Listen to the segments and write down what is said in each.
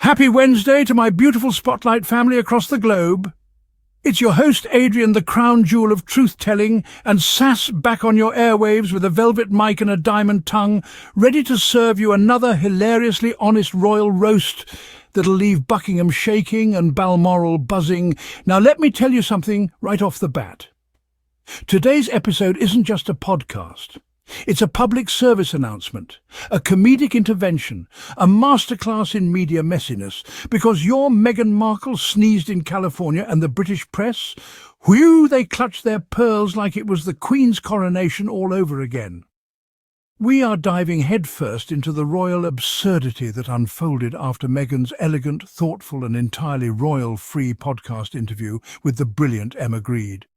Happy Wednesday to my beautiful Spotlight family across the globe. It's your host Adrian, the crown jewel of truth-telling and sass, back on your airwaves with a velvet mic and a diamond tongue, ready to serve you another hilariously honest royal roast that'll leave Buckingham shaking and Balmoral buzzing. Now let me tell you something right off the bat. Today's episode isn't just a podcast. It's a public service announcement, a comedic intervention, a masterclass in media messiness, because your Meghan Markle sneezed in California and the British press, whew, they clutched their pearls like it was the Queen's coronation all over again. We are diving headfirst into the royal absurdity that unfolded after Meghan's elegant, thoughtful and entirely royal-free podcast interview with the brilliant Emma Grede.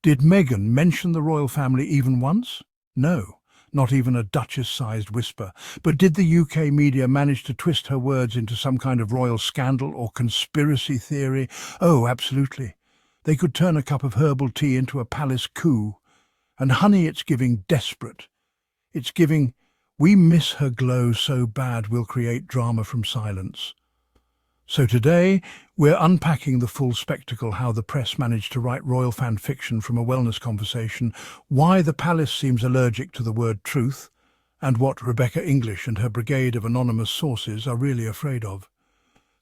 Did Meghan mention the royal family even once? No, not even a duchess-sized whisper. But did the UK media manage to twist her words into some kind of royal scandal or conspiracy theory? Oh, absolutely. They could turn a cup of herbal tea into a palace coup. And honey, it's giving desperate. It's giving, we miss her glow so bad we'll create drama from silence. So today, we're unpacking the full spectacle, how the press managed to write royal fan fiction from a wellness conversation, why the palace seems allergic to the word truth, and what Rebecca English and her brigade of anonymous sources are really afraid of.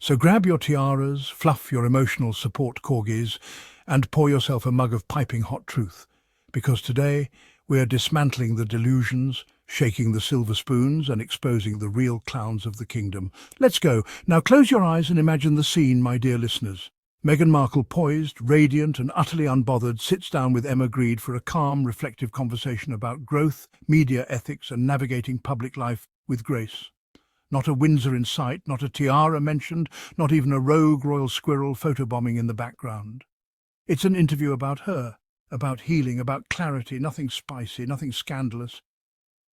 So grab your tiaras, fluff your emotional support corgis, and pour yourself a mug of piping hot truth, because today we're dismantling the delusions, shaking the silver spoons and exposing the real clowns of the kingdom. Let's go. Now close your eyes and imagine the scene, my dear listeners. Meghan Markle, poised, radiant and utterly unbothered, sits down with Emma Grede for a calm, reflective conversation about growth, media ethics and navigating public life with grace. Not a Windsor in sight, not a tiara mentioned, not even a rogue royal squirrel photobombing in the background. It's an interview about her, about healing, about clarity, nothing spicy, nothing scandalous.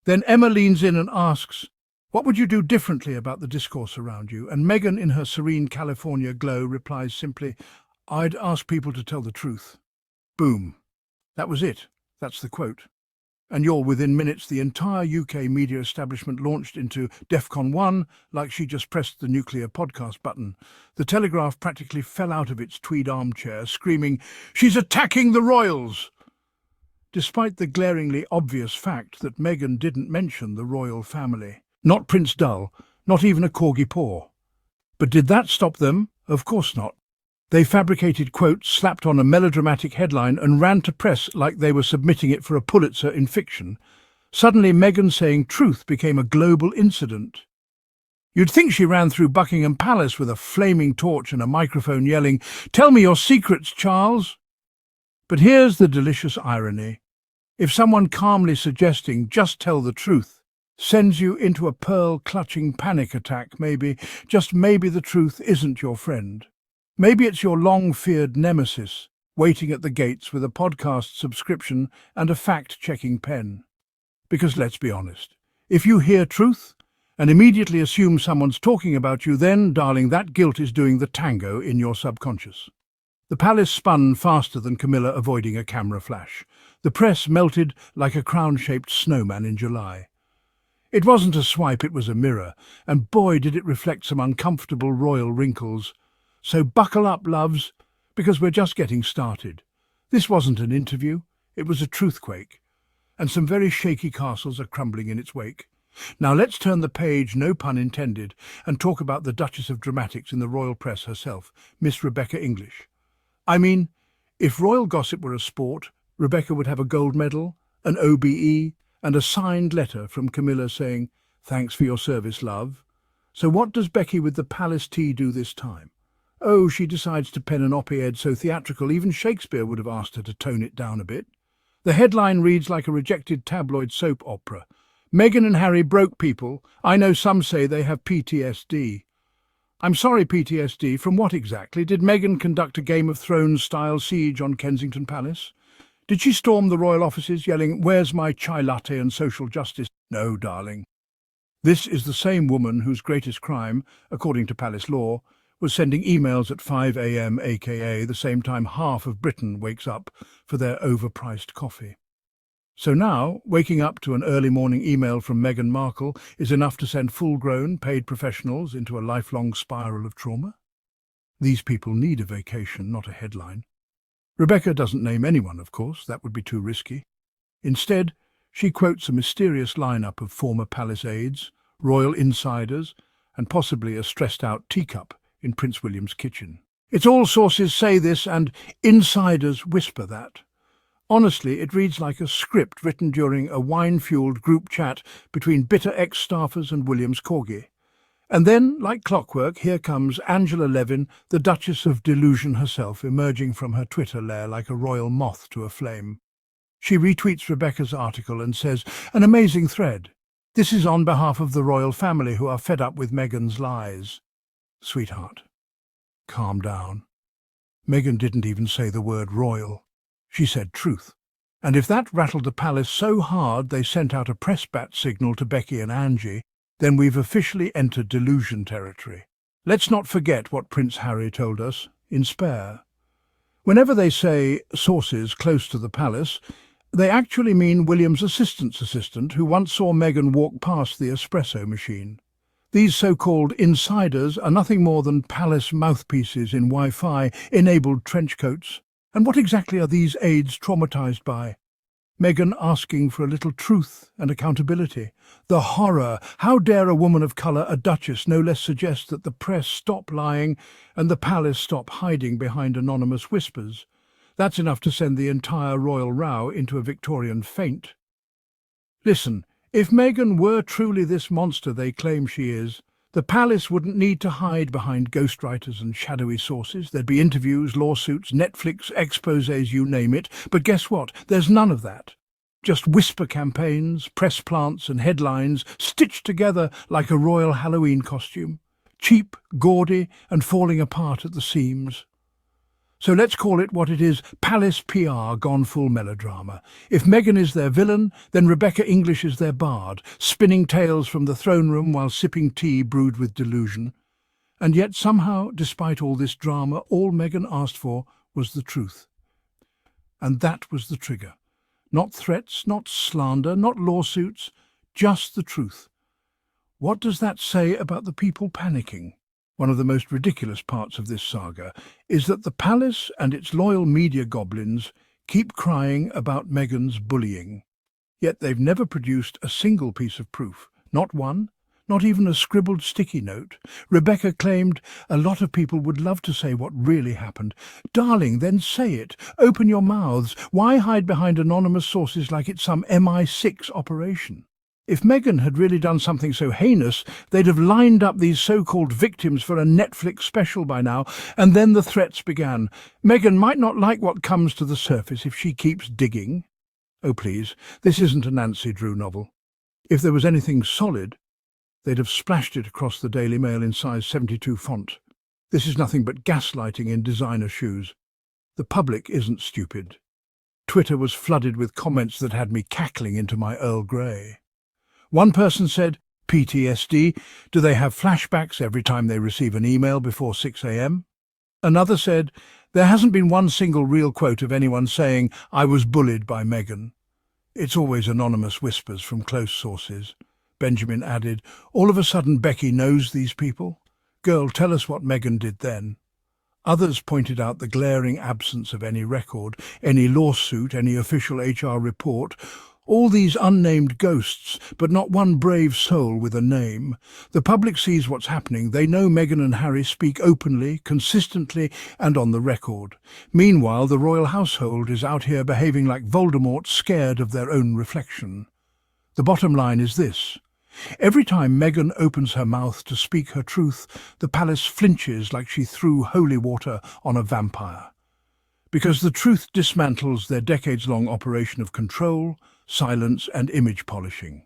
Then Emma leans in and asks, "What would you do differently about the discourse around you?" And Meghan, in her serene California glow, replies simply, "I'd ask people to tell the truth." Boom. That was it. That's the quote. And within minutes, the entire UK media establishment launched into DEFCON 1 like she just pressed the nuclear podcast button. The Telegraph practically fell out of its tweed armchair, screaming, "She's attacking the royals!" Despite the glaringly obvious fact that Meghan didn't mention the royal family. Not Prince Dull, not even a corgi paw. But did that stop them? Of course not. They fabricated quotes, slapped on a melodramatic headline and ran to press like they were submitting it for a Pulitzer in fiction. Suddenly Meghan saying truth became a global incident. You'd think she ran through Buckingham Palace with a flaming torch and a microphone yelling, "Tell me your secrets, Charles!" But here's the delicious irony. If someone calmly suggesting just tell the truth sends you into a pearl-clutching panic attack, maybe, just maybe the truth isn't your friend. Maybe it's your long-feared nemesis, waiting at the gates with a podcast subscription and a fact-checking pen. Because let's be honest, if you hear truth and immediately assume someone's talking about you, then, darling, that guilt is doing the tango in your subconscious. The palace spun faster than Camilla avoiding a camera flash. The press melted like a crown-shaped snowman in July. It wasn't a swipe, it was a mirror, and boy did it reflect some uncomfortable royal wrinkles. So buckle up, loves, because we're just getting started. This wasn't an interview, it was a truthquake, and some very shaky castles are crumbling in its wake. Now let's turn the page, no pun intended, and talk about the Duchess of Dramatics in the royal press herself, Miss Rebecca English. I mean, if royal gossip were a sport, Rebecca would have a gold medal, an OBE, and a signed letter from Camilla saying, "Thanks for your service, love." So what does Becky with the palace tea do this time? Oh, she decides to pen an op-ed so theatrical even Shakespeare would have asked her to tone it down a bit. The headline reads like a rejected tabloid soap opera. "Meghan and Harry broke people. I know some say they have PTSD." I'm sorry, PTSD, from what exactly? Did Meghan conduct a Game of Thrones-style siege on Kensington Palace? Did she storm the royal offices yelling, "Where's my chai latte and social justice"? No, darling. This is the same woman whose greatest crime, according to palace law, was sending emails at 5 a.m, aka the same time half of Britain wakes up for their overpriced coffee. So now, waking up to an early morning email from Meghan Markle is enough to send full-grown, paid professionals into a lifelong spiral of trauma? These people need a vacation, not a headline. Rebecca doesn't name anyone, of course, that would be too risky. Instead, she quotes a mysterious lineup of former palace aides, royal insiders, and possibly a stressed-out teacup in Prince William's kitchen. It's all sources say this and insiders whisper that. Honestly, it reads like a script written during a wine-fueled group chat between bitter ex-staffers and William's corgi. And then, like clockwork, here comes Angela Levan, the Duchess of Delusion herself, emerging from her Twitter lair like a royal moth to a flame. She retweets Rebecca's article and says, "An amazing thread. This is on behalf of the royal family who are fed up with Meghan's lies." Sweetheart, calm down. Meghan didn't even say the word royal. She said truth. And if that rattled the palace so hard they sent out a press bat signal to Becky and Angie, then we've officially entered delusion territory. Let's not forget what Prince Harry told us in Spare. Whenever they say sources close to the palace, they actually mean William's assistant's assistant who once saw Meghan walk past the espresso machine. These so-called insiders are nothing more than palace mouthpieces in Wi-Fi-enabled trench coats. And what exactly are these aides traumatized by? Meghan asking for a little truth and accountability. The horror! How dare a woman of colour, a duchess, no less suggest that the press stop lying and the palace stop hiding behind anonymous whispers? That's enough to send the entire royal row into a Victorian faint. Listen, if Meghan were truly this monster they claim she is, the palace wouldn't need to hide behind ghostwriters and shadowy sources. There'd be interviews, lawsuits, Netflix, exposés, you name it. But guess what? There's none of that. Just whisper campaigns, press plants and headlines stitched together like a royal Halloween costume. Cheap, gaudy and falling apart at the seams. So let's call it what it is, palace PR gone full melodrama. If Meghan is their villain, then Rebecca English is their bard, spinning tales from the throne room while sipping tea brewed with delusion. And yet somehow, despite all this drama, all Meghan asked for was the truth. And that was the trigger. Not threats, not slander, not lawsuits, just the truth. What does that say about the people panicking? One of the most ridiculous parts of this saga is that the palace and its loyal media goblins keep crying about Meghan's bullying. Yet they've never produced a single piece of proof, not one, not even a scribbled sticky note. Rebecca claimed a lot of people would love to say what really happened. Darling, then say it. Open your mouths. Why hide behind anonymous sources like it's some MI6 operation? If Meghan had really done something so heinous, they'd have lined up these so-called victims for a Netflix special by now, and then the threats began. Meghan might not like what comes to the surface if she keeps digging. Oh, please, this isn't a Nancy Drew novel. If there was anything solid, they'd have splashed it across the Daily Mail in size 72 font. This is nothing but gaslighting in designer shoes. The public isn't stupid. Twitter was flooded with comments that had me cackling into my Earl Grey. One person said, PTSD, do they have flashbacks every time they receive an email before 6 a.m? Another said, there hasn't been one single real quote of anyone saying, I was bullied by Meghan. It's always anonymous whispers from close sources. Benjamin added, all of a sudden Becky knows these people? Girl, tell us what Meghan did then. Others pointed out the glaring absence of any record, any lawsuit, any official HR report. All these unnamed ghosts, but not one brave soul with a name. The public sees what's happening. They know Meghan and Harry speak openly, consistently, and on the record. Meanwhile, the royal household is out here behaving like Voldemort, scared of their own reflection. The bottom line is this. Every time Meghan opens her mouth to speak her truth, the palace flinches like she threw holy water on a vampire. Because the truth dismantles their decades-long operation of control, silence and image polishing.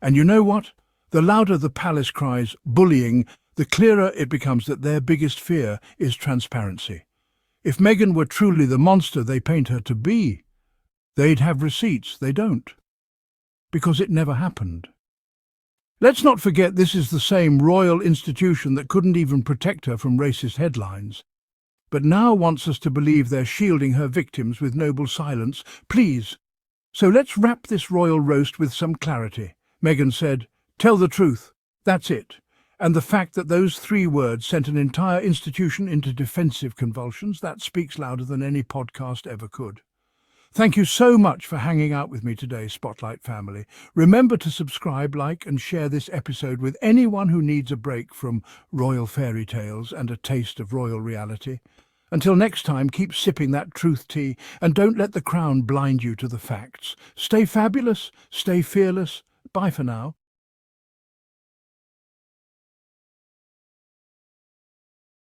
And you know what? The louder the palace cries bullying, the clearer it becomes that their biggest fear is transparency. If Meghan were truly the monster they paint her to be, they'd have receipts. They don't. Because it never happened. Let's not forget this is the same royal institution that couldn't even protect her from racist headlines, but now wants us to believe they're shielding her victims with noble silence. Please, So let's wrap this royal roast with some clarity. Meghan said, "Tell the truth. That's it." And the fact that those 3 words sent an entire institution into defensive convulsions, that speaks louder than any podcast ever could. Thank you so much for hanging out with me today, Spotlight family. Remember to subscribe, like, and share this episode with anyone who needs a break from royal fairy tales and a taste of royal reality. Until next time, keep sipping that truth tea and don't let the crown blind you to the facts. Stay fabulous, stay fearless. Bye for now.